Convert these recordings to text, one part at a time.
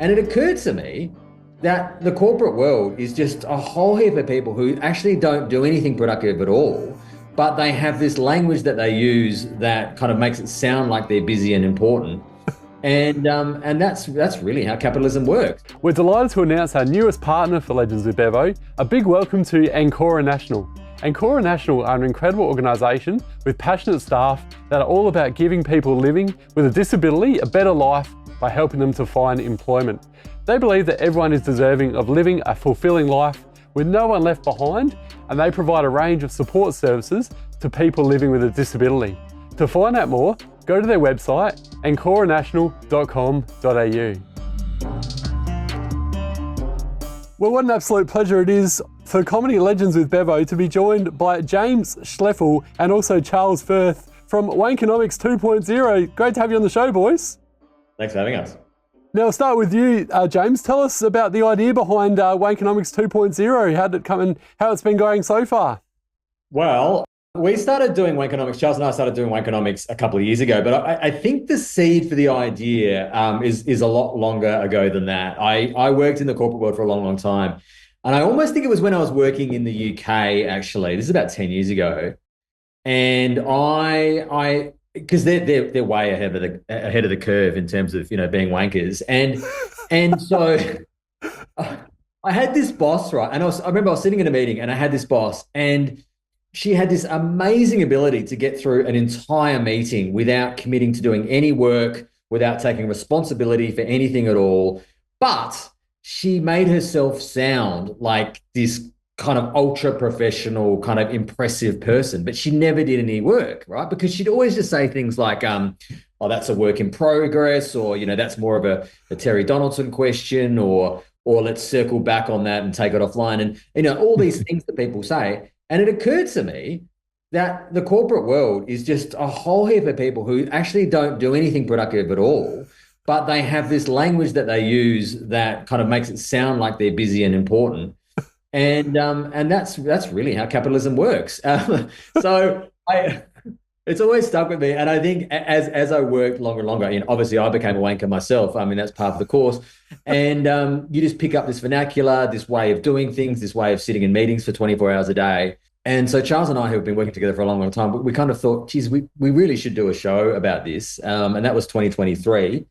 And it occurred to me that the corporate world is just a whole heap of people who actually don't do anything productive at all, but they have this language that they use that kind of makes it sound like they're busy and important. And that's really how capitalism works. We're delighted to announce our newest partner for Legends with Bevo. A big welcome to Wankernomics. Wankernomics are an incredible organisation with passionate staff that are all about giving people living with a disability a better life by helping them to find employment. They believe that everyone is deserving of living a fulfilling life with no one left behind, and they provide a range of support services to people living with a disability. To find out more, go to their website, wankernomics.com.au. Well, what an absolute pleasure it is for Comedy Legends with Bevo to be joined by James Schloeffel and also Charles Firth from Wankernomics 2.0. Great to have you on the show, boys. Thanks for having us. Now, I'll start with you, James. Tell us about the idea behind Wankernomics 2.0. How did it come and how it's been going so far? Well, we started doing Wankernomics, Charles and I started doing Wankernomics a couple of years ago, but I think the seed for the idea is a lot longer ago than that. I worked in the corporate world for a long, long time. And I almost think it was when I was working in the UK, actually. This is about 10 years ago. And because they're way ahead of the curve in terms of being wankers, and so I had this boss, right, and I remember I was sitting in a meeting and I had this boss, and she had this amazing ability to get through an entire meeting without committing to doing any work, without taking responsibility for anything at all, but she made herself sound like this kind of ultra professional, kind of impressive person, but she never did any work, right? Because she'd always just say things like, oh, that's a work in progress, or, that's more of a Terry Donaldson question, or let's circle back on that and take it offline. And, all these things that people say. And it occurred to me that the corporate world is just a whole heap of people who actually don't do anything productive at all, but they have this language that they use that kind of makes it sound like they're busy and important. And that's really how capitalism works. So it's always stuck with me. And I think as I worked longer and longer, obviously I became a wanker myself. I mean, that's part of the course. And you just pick up this vernacular, this way of doing things, this way of sitting in meetings for 24 hours a day. And so Charles and I, who have been working together for a long, long time, we kind of thought, geez, we really should do a show about this. And that was 2023.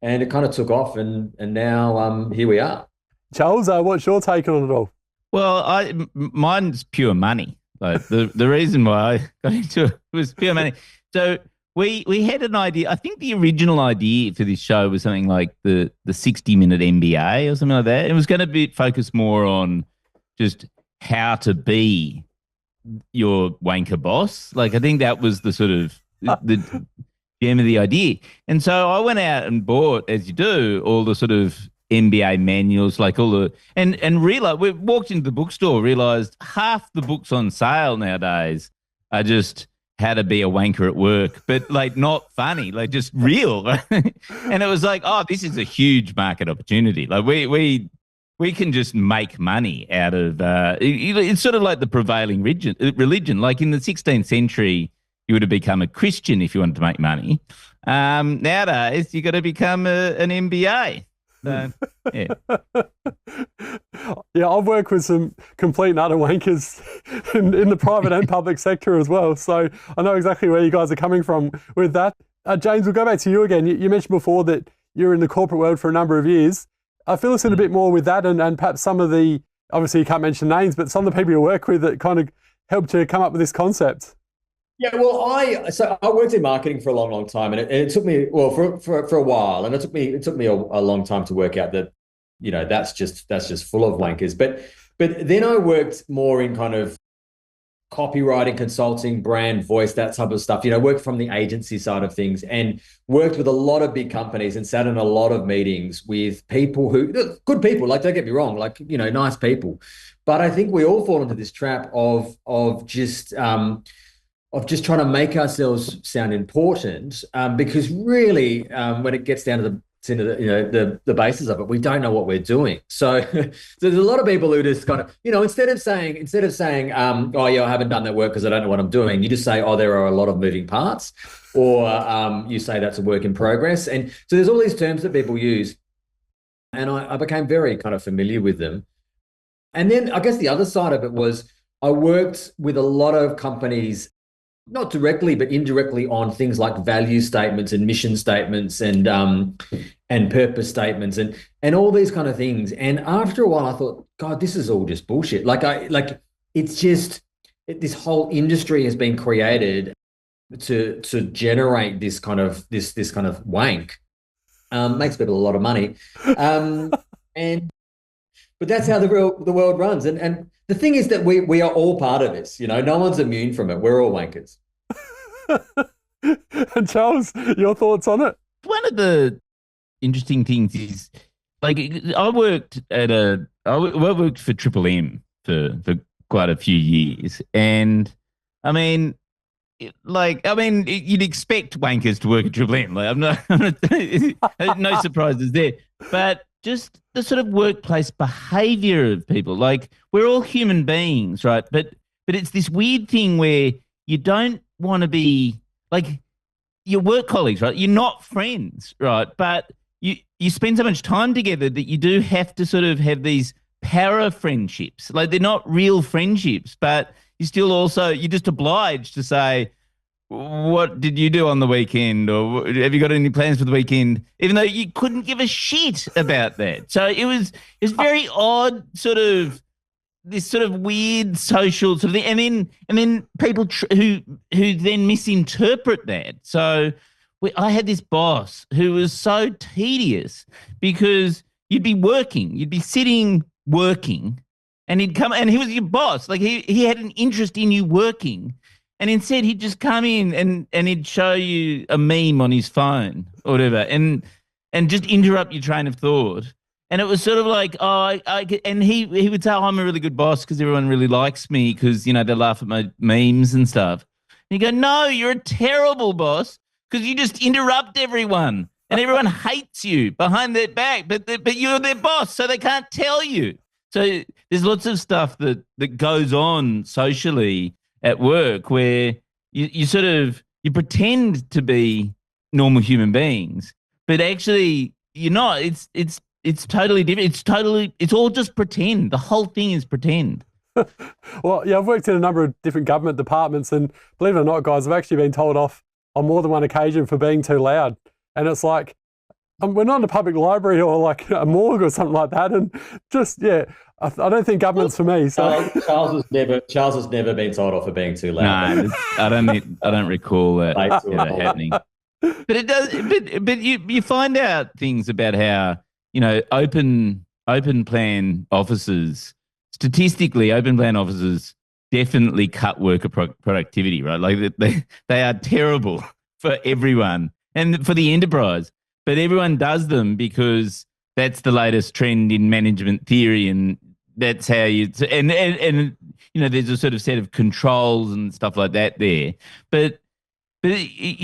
And it kind of took off, and now here we are. Charles, what's your take on it all? Well, mine's pure money. Like the reason why I got into it was pure money. So we had an idea. I think the original idea for this show was something like the 60-minute MBA or something like that. It was going to be focused more on just how to be your wanker boss. Like, I think that was the sort of the gem of the idea. And so I went out and bought, as you do, all the sort of MBA manuals, like all the and realized, we walked into the bookstore, realized half the books on sale nowadays are just how to be a wanker at work, but like not funny, like just real. And it was like, oh, this is a huge market opportunity. Like we can just make money out of it's sort of like the prevailing religion. Like in the 16th century, you would have become a Christian if you wanted to make money. Nowadays, you got to become an MBA. So, yeah. Yeah, I've worked with some complete and utter wankers in the private and public sector as well. So I know exactly where you guys are coming from with that. James, we'll go back to you again. You mentioned before that you're in the corporate world for a number of years. Fill us in a bit more with that, and perhaps some of the, obviously you can't mention names, but some of the people you work with that kind of helped you come up with this concept. Yeah, well, I worked in marketing for a long, long time, and it took me, well, for a while, and it took me a long time to work out that, that's just full of wankers. But then I worked more in kind of copywriting, consulting, brand, voice, that type of stuff. Worked from the agency side of things, and worked with a lot of big companies and sat in a lot of meetings with people who, good people, like, don't get me wrong, like, nice people. But I think we all fall into this trap of just trying to make ourselves sound important, because really, when it gets down to the basis of it, we don't know what we're doing. So, there's a lot of people who just kind of, instead of saying, oh yeah, I haven't done that work because I don't know what I'm doing, you just say, oh, there are a lot of moving parts, or you say that's a work in progress. And so there's all these terms that people use. And I became very kind of familiar with them. And then I guess the other side of it was I worked with a lot of companies, not directly, but indirectly on things like value statements and mission statements and purpose statements and all these kind of things. And after a while, I thought, God, this is all just bullshit. It's just this whole industry has been created to generate this kind of wank. Makes people a lot of money. And but that's how the world runs. And the thing is that we are all part of this. No one's immune from it. We're all wankers. And Charles, your thoughts on it? One of the interesting things is, like, I worked for Triple M for quite a few years, and I mean, you'd expect wankers to work at Triple M. Like, no surprises there, but just the sort of workplace behavior of people. Like, we're all human beings, right? But it's this weird thing where you don't want to be like your work colleagues, right? You're not friends, right? But you spend so much time together that you do have to sort of have these para friendships. Like, they're not real friendships, but you're just obliged to say, what did you do on the weekend? Or have you got any plans for the weekend? Even though you couldn't give a shit about that. So it's very odd, sort of this sort of weird social sort of thing. And then people who then misinterpret that. So I had this boss who was so tedious because you'd be sitting working, and he'd come, and he was your boss. Like, he had an interest in you working. And instead, he'd just come in and he'd show you a meme on his phone or whatever, and just interrupt your train of thought. And it was sort of like, and he would say, I'm a really good boss because everyone really likes me because, they laugh at my memes and stuff. And you go, no, you're a terrible boss because you just interrupt everyone and everyone hates you behind their back, but you're their boss, so they can't tell you. So there's lots of stuff that goes on socially at work where you pretend to be normal human beings, but actually you're not. It's totally different. It's all just pretend. The whole thing is pretend. Well, yeah, I've worked in a number of different government departments, and believe it or not, guys, I've actually been told off on more than one occasion for being too loud. And it's like, we're not in a public library or like a morgue or something like that. And just, yeah, I don't think government's for me. So Charles has never been told off for being too loud. No, I don't recall that happening. But it does. But you find out things about how, open plan offices, statistically, open plan offices definitely cut worker productivity, right? Like, they are terrible for everyone and for the enterprise. But everyone does them because that's the latest trend in management theory, and that's how and there's a sort of set of controls and stuff like that there. But it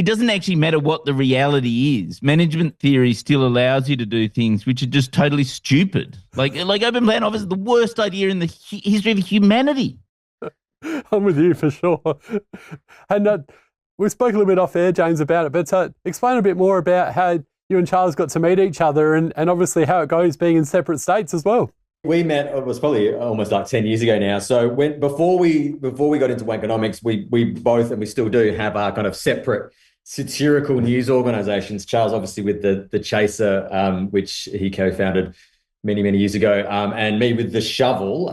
doesn't actually matter what the reality is. Management theory still allows you to do things which are just totally stupid. Like open plan office is the worst idea in the history of humanity. I'm with you for sure. And we spoke a little bit off air, James, about it, but explain a bit more about how you and Charles got to meet each other and obviously how it goes being in separate states as well. We met, it was probably almost like 10 years ago now. So before we got into Wankernomics, we both, and we still do, have our kind of separate satirical news organizations. Charles, obviously, with the Chaser, which he co-founded many, many years ago, and me with The Shovel,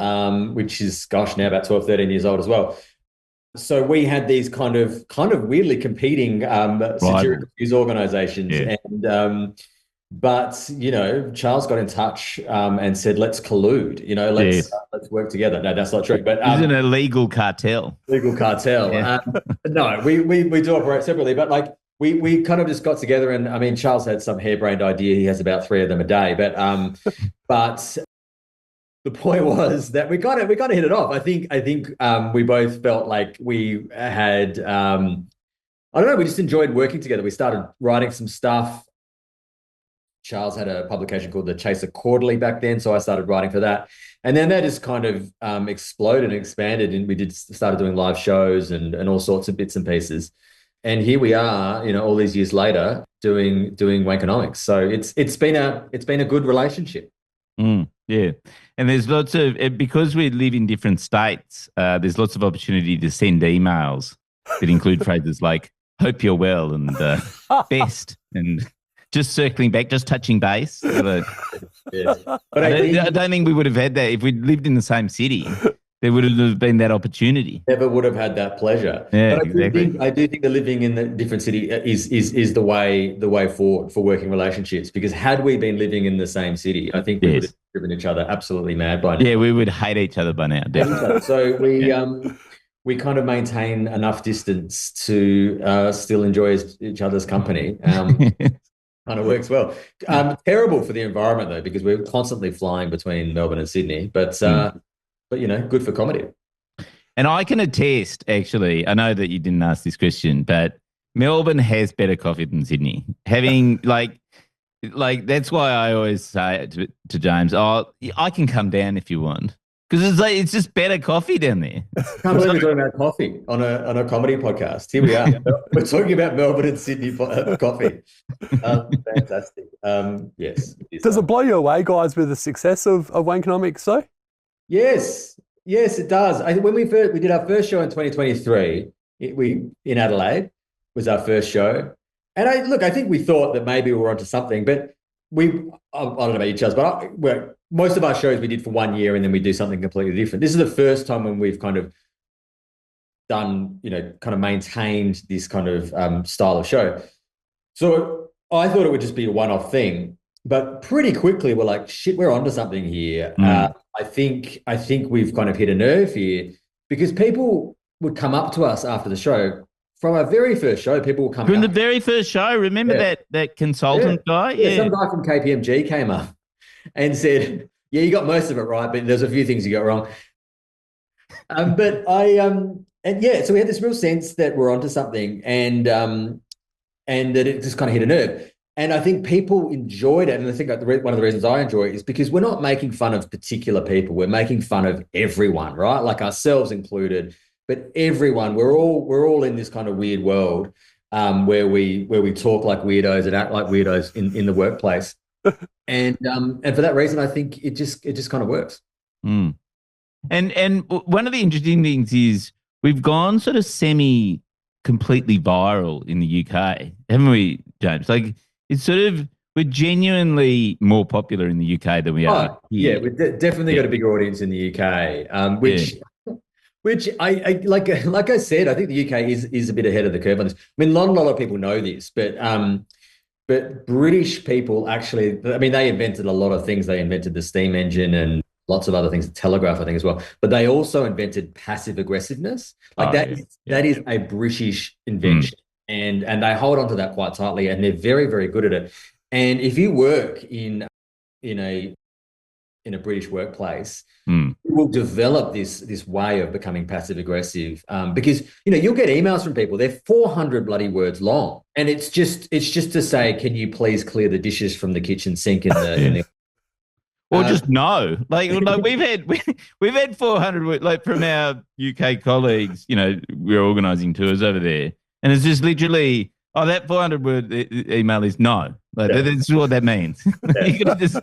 which is, now about 12, 13 years old as well. So we had these kind of weirdly competing satirical news organizations. Yeah. And but Charles got in touch and said, let's collude, let's work together. No, that's not true. But it's an illegal cartel. Legal cartel. Yeah. No, we do operate separately, but like we kind of just got together, and I mean, Charles had some harebrained idea. He has about 3 of them a day, but the point was that we kind of hit it off. I think we both felt like we had I don't know, we just enjoyed working together. We started writing some stuff. Charles had a publication called the Chaser Quarterly back then, so I started writing for that. And then that just kind of exploded and expanded, and we started doing live shows and all sorts of bits and pieces. And here we are, all these years later doing Wankernomics. So it's been a good relationship. Yeah. And there's lots of, because we live in different states, there's lots of opportunity to send emails that include phrases like, hope you're well, and best, and just circling back, just touching base. Yes. But I don't think we would have had that if we'd lived in the same city. There would have been that opportunity. Never would have had that pleasure. Yeah, but exactly. I do think that living in a different city is the way forward for working relationships. Because had we been living in the same city, I think we would have driven each other absolutely mad by now. Yeah, we would hate each other by now. Definitely. So we kind of maintain enough distance to still enjoy each other's company. Kind of works well. Terrible for the environment though, because we're constantly flying between Melbourne and Sydney. But good for comedy. And I can attest, actually, I know that you didn't ask this question, but Melbourne has better coffee than Sydney. Having like that's why I always say to James, I can come down if you want. Because it's just better coffee down there. Can't believe we're talking about coffee on a comedy podcast. Here we are. We're talking about Melbourne and Sydney coffee. Fantastic. Yes. Does it blow you away, guys, with the success of Wankernomics, though? Yes, it does. When we did our first show in 2023, in Adelaide was our first show, and I think we thought that maybe we were onto something, but I don't know about you, Charles, but most of our shows we did for 1 year and then we do something completely different. This is the first time when we've kind of done, kind of maintained this kind of style of show. So I thought it would just be a one-off thing, but pretty quickly we're like, shit, we're onto something here. I think we've kind of hit a nerve here, because people would come up to us after the show. From our very first show, people will come from the very first show. Remember that consultant guy? Yeah, some guy from KPMG came up and said, "Yeah, you got most of it right, but there's a few things you got wrong." So we had this real sense that we're onto something, and that it just kind of hit a nerve. And I think people enjoyed it. And I think one of the reasons I enjoy it is because we're not making fun of particular people. We're making fun of everyone, right? Like ourselves included, but everyone. We're all in this kind of weird world where we talk like weirdos and act like weirdos in the workplace. And for that reason, I think it just kind of works. And one of the interesting things is we've gone sort of completely viral in the UK, haven't we, James? Like, it's sort of, we're genuinely more popular in the UK than we are here. Yeah, we've definitely got a bigger audience in the UK, which I like I said, I think the UK is a bit ahead of the curve on this. I mean, not a lot of people know this, but British people actually, I mean, they invented a lot of things. They invented the steam engine and lots of other things, the telegraph, I think, as well. But they also invented passive aggressiveness. Like that is a British invention. And they hold on to that quite tightly, and they're very, very good at it. And if you work in a British workplace, you will develop this way of becoming passive aggressive, because you'll get emails from people. They're 400 bloody words long, and it's just to say, can you please clear the dishes from the kitchen sink in the or just no. Like we've had 400 words, like, from our UK colleagues. We're organising tours over there. And it's just literally, that 400-word email is no. Like, that's what that means. You could just...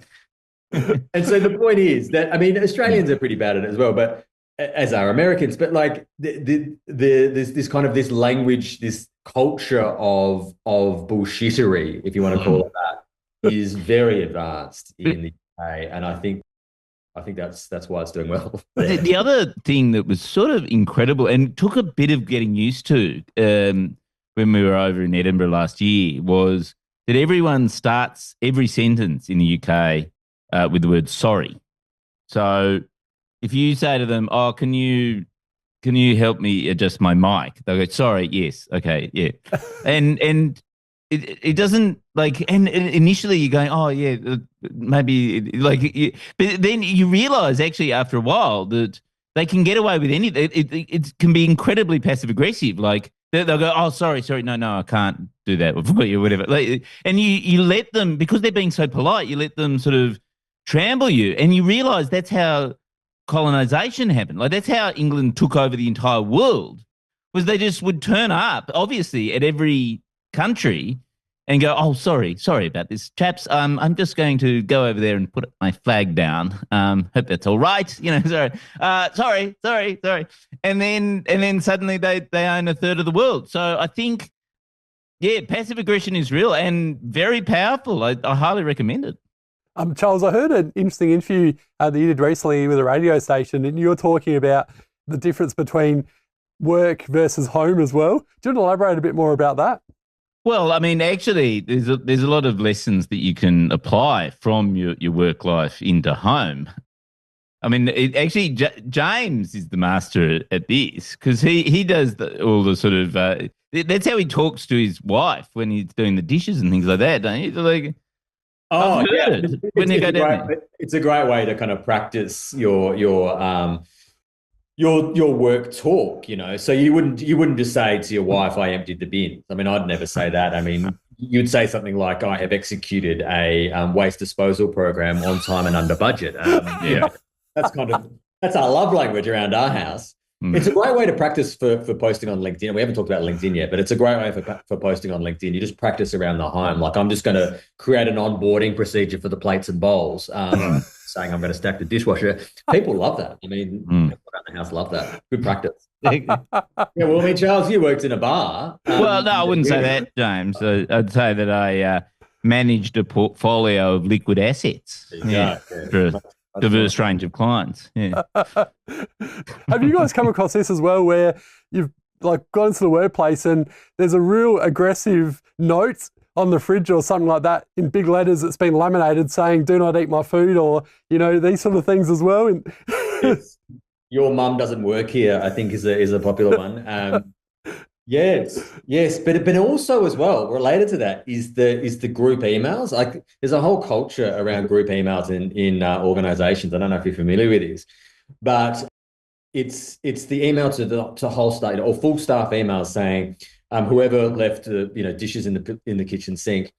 And so the point is that, I mean, Australians are pretty bad at it as well, but as are Americans. But like there's this kind of this language, this culture of bullshittery, if you want to call it that, is very advanced in the UK, and I think that's why it's doing well. The other thing that was sort of incredible and took a bit of getting used to when we were over in Edinburgh last year was that everyone starts every sentence in the UK with the word sorry. So if you say to them, "Oh, can you help me adjust my mic?" They'll go, "Sorry, yes, okay, yeah," and it doesn't, like, and initially you're going, "Oh yeah, maybe," but then you realize actually after a while that they can get away with anything. It can be incredibly passive aggressive. Like they'll go, "Oh, sorry, no, I can't do that for you," whatever. Like, and you let them, because they're being so polite, you let them sort of trample you, and you realize that's how colonization happened. Like, that's how England took over the entire world, was they just would turn up, obviously, at every country and go, "Oh, sorry about this, chaps. I'm just going to go over there and put my flag down. Hope that's all right. Sorry. And then suddenly they own a third of the world. So I think, yeah, passive aggression is real and very powerful. I highly recommend it. Charles, I heard an interesting interview that you did recently with a radio station, and you were talking about the difference between work versus home as well. Do you want to elaborate a bit more about that? Well, I mean, actually, there's a lot of lessons that you can apply from your work life into home. I mean, James is the master at this because he does all the sort of that's how he talks to his wife when he's doing the dishes and things like that, don't you? Like, oh yeah, it's a great way to kind of practice your work talk, you know. So you wouldn't just say to your wife, "I emptied the bin." I mean, I'd never say that. I mean, you'd say something like, "I have executed a waste disposal program on time and under budget." Yeah, that's our love language around our house. It's a great way to practice for posting on LinkedIn. We haven't talked about LinkedIn yet, but it's a great way for posting on LinkedIn. You just practice around the home. Like, I'm just going to create an onboarding procedure for the plates and bowls, saying I'm going to stack the dishwasher. People love that. I mean, people around the house love that. Good practice. Yeah, well, I mean, Charles, you worked in a bar. Well, no, I wouldn't say that, James. I'd say that I managed a portfolio of liquid assets. For a diverse range of clients. Yeah. Have you guys come across this as well, where you've like gone into the workplace and there's a real aggressive note on the fridge or something like that in big letters that's been laminated saying "Do not eat my food," or these sort of things as well? And your mum doesn't work here, I think, is a popular one. Yes, but also as well related to that is the group emails. Like, there's a whole culture around group emails in organizations. I don't know if you're familiar with this, but it's the email to whole staff or full staff emails saying, whoever left dishes in the kitchen sink,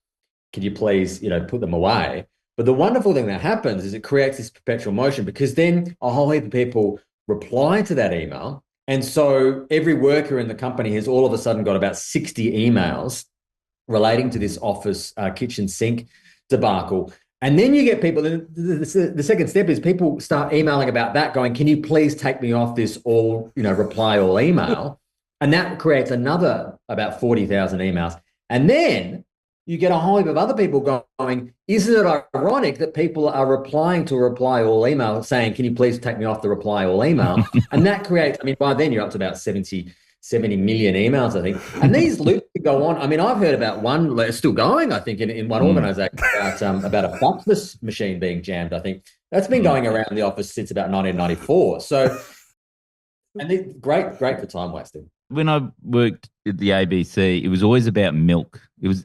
can you please put them away? But the wonderful thing that happens is it creates this perpetual motion, because then a whole heap of people reply to that email. And so every worker in the company has all of a sudden got about 60 emails relating to this office kitchen sink debacle. And then you get people, the second step is people start emailing about that, going, "Can you please take me off this reply all email?" And that creates another about 40,000 emails. And then you get a whole heap of other people going, "Isn't it ironic that people are replying to a reply all email saying, 'Can you please take me off the reply all email?'" And that creates, I mean, by then you're up to about 70 million emails, I think. And these loops go on. I mean, I've heard about one, it's still going, I think, in one organization about a fax machine being jammed, I think. That's been going around the office since about 1994. So, and it's great for time wasting. When I worked at the ABC, it was always about milk. There's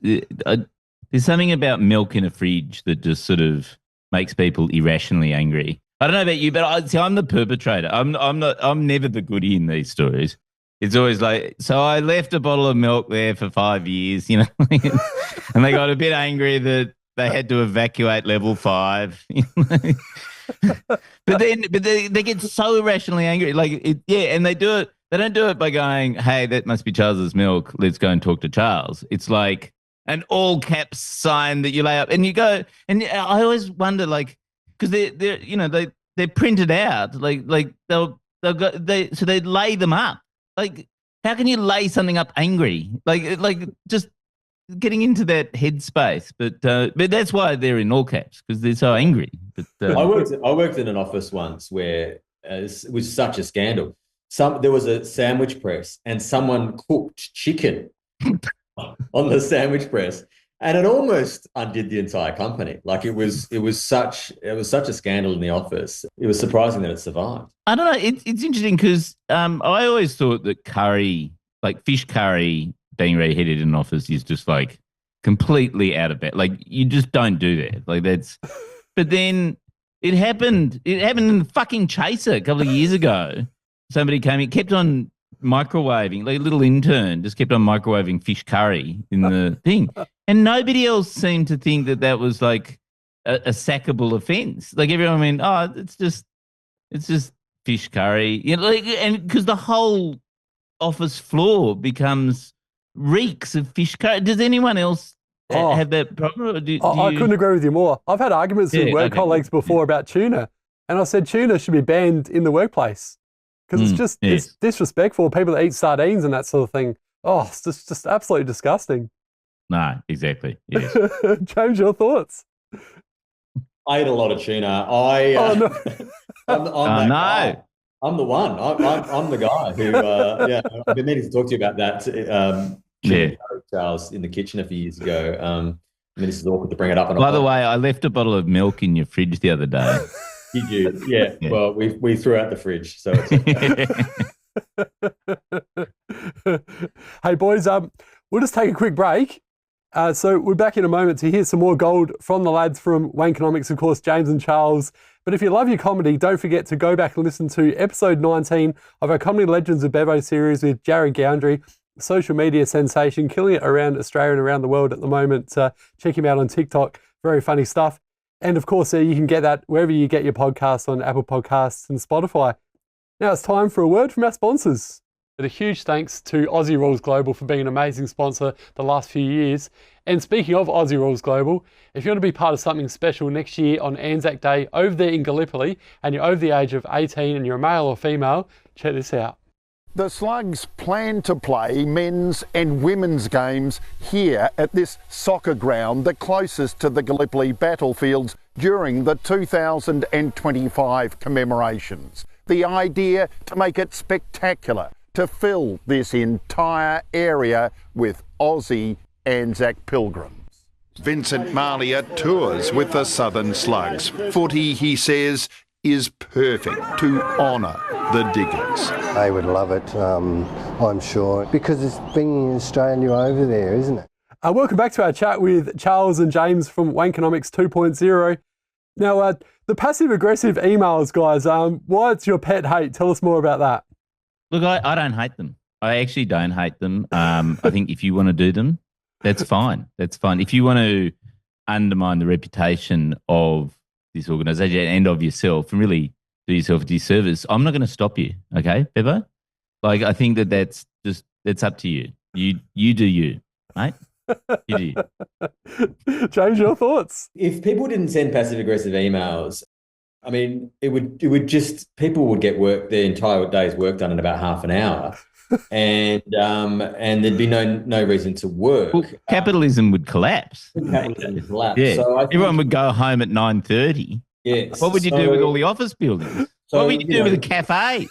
something about milk in a fridge that just sort of makes people irrationally angry. I don't know about you, but I'm the perpetrator. I'm never the goodie in these stories. It's always like, so I left a bottle of milk there for 5 years, and they got a bit angry that they had to evacuate level 5. But they get so irrationally angry, and they do it. They don't do it by going, "Hey, that must be Charles's milk. Let's go and talk to Charles." It's like an all caps sign that you lay up, and you go. And I always wonder, because they're printed out, so they lay them up. Like, how can you lay something up angry? Like just getting into that headspace. But that's why they're in all caps, because they're so angry. But I worked in an office once where it was such a scandal. There was a sandwich press and someone cooked chicken on the sandwich press, and it almost undid the entire company. Like, it was such a scandal in the office. It was surprising that it survived. I don't know. It's interesting because I always thought that curry, like fish curry, being redheaded in an office is just like completely out of bed. Like, you just don't do that. Like, that's. But then it happened. It happened in the fucking Chaser a couple of years ago. Somebody came in, kept on microwaving, like a little intern, just kept on microwaving fish curry in the thing. And nobody else seemed to think that was like a sackable offense. Like, everyone went, "Oh, it's just fish curry." And because the whole office floor reeks of fish curry. Does anyone else have that problem? Or I couldn't agree with you more. I've had arguments with work colleagues before about tuna, and I said tuna should be banned in the workplace because it's disrespectful. People that eat sardines and that sort of thing. Oh, it's just absolutely disgusting. No, exactly. Yes. James, your thoughts? I eat a lot of tuna. No. I'm the one. I'm the guy who. I've been meaning to talk to you about that. Charles in the kitchen a few years ago. This is awkward to bring it up. By the way, I left a bottle of milk in your fridge the other day. Did you? Yeah. Well, we threw out the fridge, so. Hey boys, we'll just take a quick break. So we're back in a moment to hear some more gold from the lads from Wankernomics, of course, James and Charles. But if you love your comedy, don't forget to go back and listen to episode 19 of our Comedy Legends of Bevo series with Jared Goundry, social media sensation, killing it around Australia and around the world at the moment. Check him out on TikTok. Very funny stuff. And of course, you can get that wherever you get your podcasts, on Apple Podcasts and Spotify. Now it's time for a word from our sponsors. But a huge thanks to Aussie Rules Global for being an amazing sponsor the last few years. And speaking of Aussie Rules Global, if you want to be part of something special next year on Anzac Day over there in Gallipoli and you're over the age of 18 and you're a male or female, check this out. The Slugs plan to play men's and women's games here at this soccer ground, the closest to the Gallipoli battlefields during the 2025 commemorations. The idea to make it spectacular, to fill this entire area with Aussie Anzac pilgrims. Vincent Malia tours with the Southern Slugs. Footy, he says, is perfect to honour the Diggers. They would love it, I'm sure, because it's bringing Australia over there, isn't it? Welcome back to our chat with Charles and James from Wankernomics 2.0. Now, the passive-aggressive emails, guys, why it's your pet hate? Tell us more about that. Look, I don't hate them. I actually don't hate them. I think if you want to do them, that's fine. That's fine. If you want to undermine the reputation of this organisation and of yourself and really do yourself a disservice, I'm not going to stop you, okay, Bevo? Like, I think that's up to you. You do you, mate. You do. James, your thoughts? If people didn't send passive-aggressive emails, I mean, it would just, people would get their entire day's work done in about half an hour, and there'd be no reason to work. Well, capitalism would collapse. Capitalism would collapse. Yeah, so everyone would go home at 9:30. Yes. What would you do with all the office buildings? What would you do with the cafes?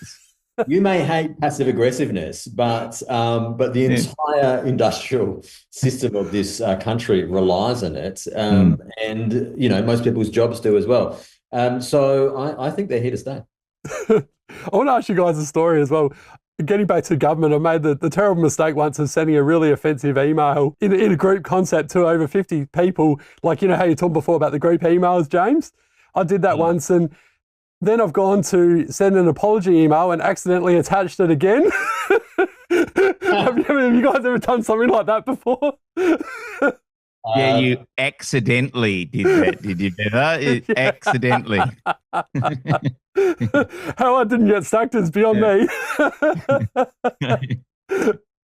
You may hate passive aggressiveness, but the entire industrial system of this country relies on it, and most people's jobs do as well. So I think they're here to stay. I want to ask you guys a story as well. Getting back to government, I made the terrible mistake once of sending a really offensive email in a group concept to over 50 people. Like, you know how you talked before about the group emails, James? I did that once, and then I've gone to send an apology email and accidentally attached it again. Have you guys ever done something like that before? Yeah, you accidentally did that, did you, Bevo? Accidentally. How I didn't get sacked is beyond me.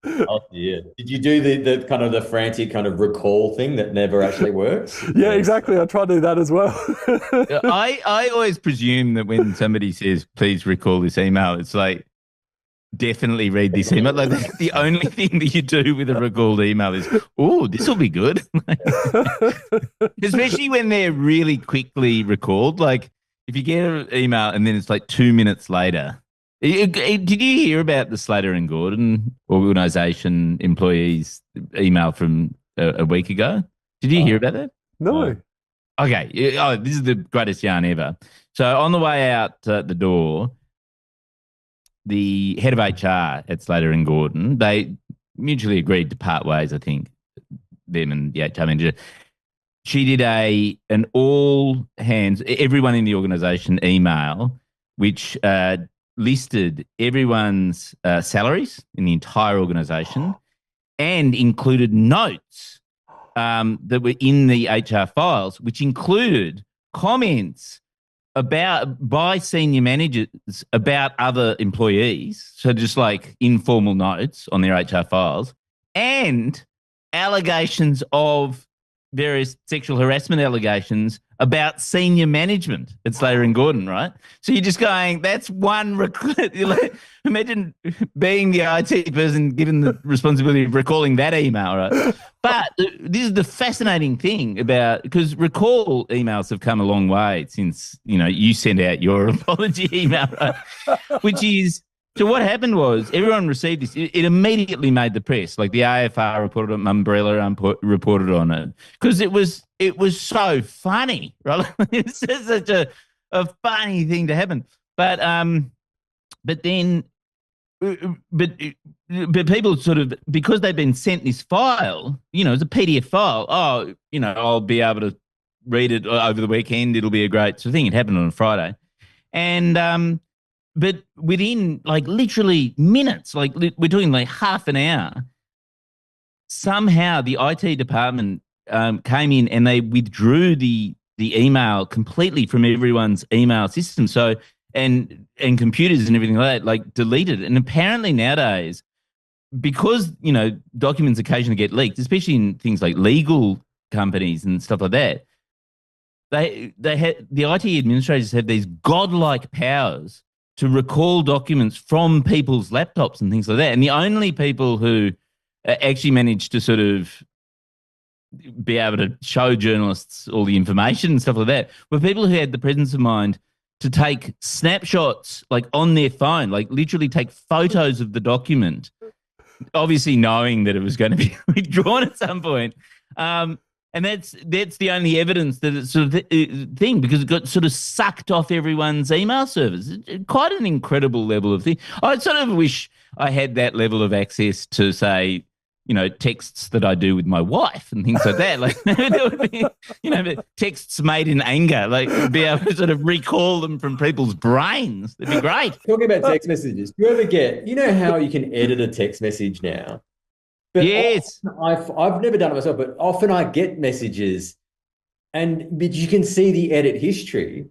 Oh dear! Did you do the kind of the frantic kind of recall thing that never actually works? Yeah, exactly. I try to do that as well. I always presume that when somebody says, please recall this email, it's like, definitely read this email. Like, the only thing that you do with a recalled email is, oh, this will be good. Especially when they're really quickly recalled. Like, if you get an email and then it's like 2 minutes later. Did you hear about the Slater and Gordon organisation employees email from a week ago? Did you hear about that? No. Okay. Oh, this is the greatest yarn ever. So on the way out the door, the head of HR at Slater and Gordon, they mutually agreed to part ways, I think, them and the HR manager. She did an all hands, everyone in the organisation email, which listed everyone's salaries in the entire organisation and included notes that were in the HR files, which included comments by senior managers about other employees. So just like informal notes on their HR files and allegations of various sexual harassment allegations about senior management at Slater and Gordon, right? So you're just going, that's one recruit. Imagine being the IT person given the responsibility of recalling that email, right? But this is the fascinating thing about, because recall emails have come a long way since, you sent out your apology email, right? Which is, so what happened was everyone received this. It immediately made the press. Like the AFR reported on, Umbrella reported on it because it was so funny, right? It's just such a funny thing to happen. But then people sort of, because they've been sent this file, it's a PDF file. Oh, I'll be able to read it over the weekend. It'll be a great sort of thing. It happened on a Friday, and but within like literally minutes, like we're talking like half an hour, somehow the IT department came in and they withdrew the email completely from everyone's email system. So and computers and everything like that, like deleted. And apparently nowadays, because documents occasionally get leaked, especially in things like legal companies and stuff like that, the IT administrators have these godlike powers to recall documents from people's laptops and things like that. And the only people who actually managed to sort of be able to show journalists all the information and stuff like that were people who had the presence of mind to take snapshots like on their phone, like literally take photos of the document, obviously knowing that it was going to be withdrawn at some point. And that's the only evidence that it's sort of thing, because it got sort of sucked off everyone's email servers. Quite an incredible level of thing. I sort of wish I had that level of access to, say, texts that I do with my wife and things like that. Like there would be, texts made in anger, like be able to sort of recall them from people's brains. That'd be great. Talking about text messages, do you ever get, how you can edit a text message now? But yes. I've never done it myself, but often I get messages but you can see the edit history,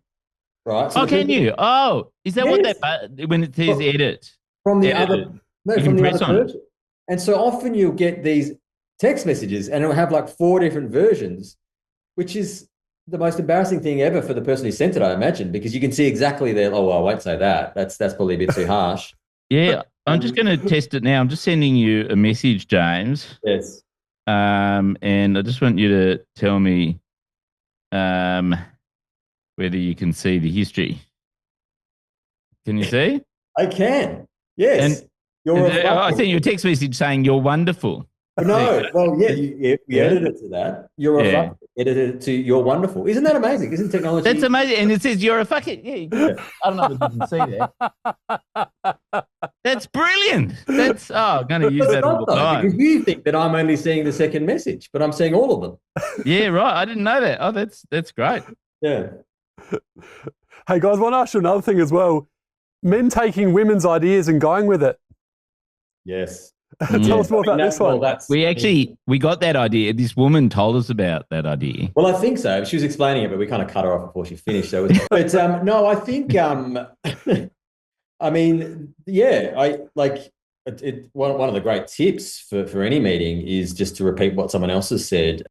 right? So can you? Oh, is that what that, when it says edit? From the edit, other, no, from the other version. And so often you'll get these text messages and it'll have like 4 different versions, which is the most embarrassing thing ever for the person who sent it, I imagine, because you can see exactly there. Oh, well, I won't say that. That's probably a bit too harsh. Yeah, I'm just going to test it now. I'm just sending you a message, James. Yes. And I just want you to tell me whether you can see the history. Can you see? I can. Yes. And I sent you a text message saying you're wonderful. No, well, yeah, you edited it to that. You're a fuck. Edited it to you're wonderful. Isn't that amazing? Isn't technology? That's amazing. And it says you're a fucking. Yeah. I don't know if you can see that. That's brilliant. I'm going to use that all the time. Because you think that I'm only seeing the second message, but I'm seeing all of them. Yeah, right. I didn't know that. Oh, that's great. Yeah. Hey, guys, I want to ask you another thing as well. Men taking women's ideas and going with it. Yes. Tell us more about this one. We got that idea. This woman told us about that idea. Well, I think so. She was explaining it, but we kind of cut her off before she finished. So, but no, I think, I mean, yeah, I like it. One of the great tips for any meeting is just to repeat what someone else has said,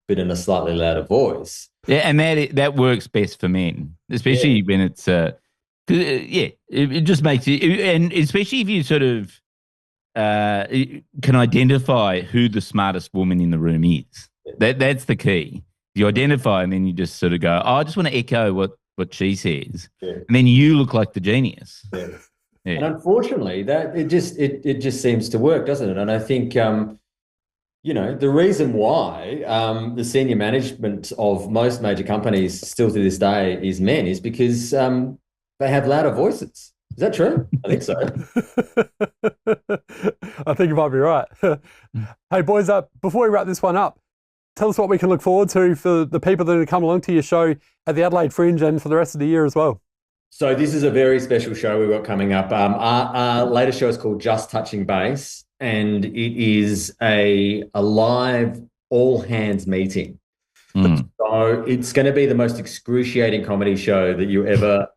but in a slightly louder voice. Yeah, and that works best for men, especially when it's it just makes it, and especially if you sort of can identify who the smartest woman in the room is. That's the key. You identify, and then you just sort of go, "Oh, I just want to echo what she says," and then you look like the genius. Yeah. Yeah. And unfortunately, that it just seems to work, doesn't it? And I think the reason why the senior management of most major companies still to this day is men is because they have louder voices. Is that true? I think so. I think you might be right. Hey, boys, before we wrap this one up, tell us what we can look forward to for the people that have come along to your show at the Adelaide Fringe and for the rest of the year as well. So this is a very special show we've got coming up. Our latest show is called Just Touching Base, and it is a live all-hands meeting. So it's going to be the most excruciating comedy show that you ever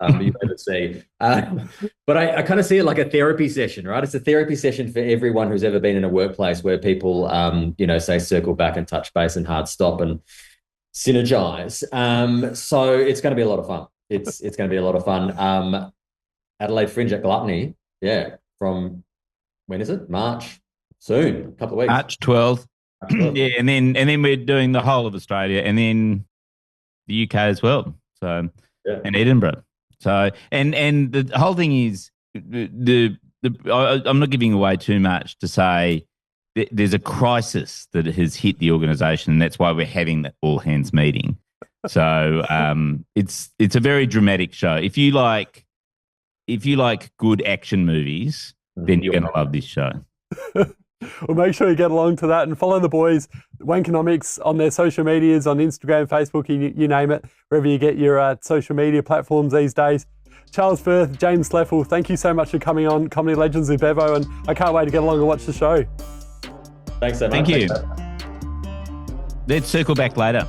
see. But I kind of see it like a therapy session, right? It's a therapy session for everyone who's ever been in a workplace where people, say circle back and touch base and hard stop and synergize. So it's going to be a lot of fun. It's going to be a lot of fun. Adelaide Fringe at Gluttony, from when is it? March, soon, a couple of weeks. March 12th. Yeah, and then we're doing the whole of Australia, and then the UK as well. So and Edinburgh. So and the whole thing is I'm not giving away too much to say that there's a crisis that has hit the organisation, and that's why we're having that all hands meeting. So it's a very dramatic show. If you like good action movies, then you're going to love this show. Well, make sure you get along to that and follow the boys, Wankernomics, on their social medias, on Instagram, Facebook, you name it, wherever you get your social media platforms these days. Charles Firth, James Schloeffel, thank you so much for coming on Comedy Legends with Bevo, and I can't wait to get along and watch the show. Thanks so much. Thank you. Let's circle back later.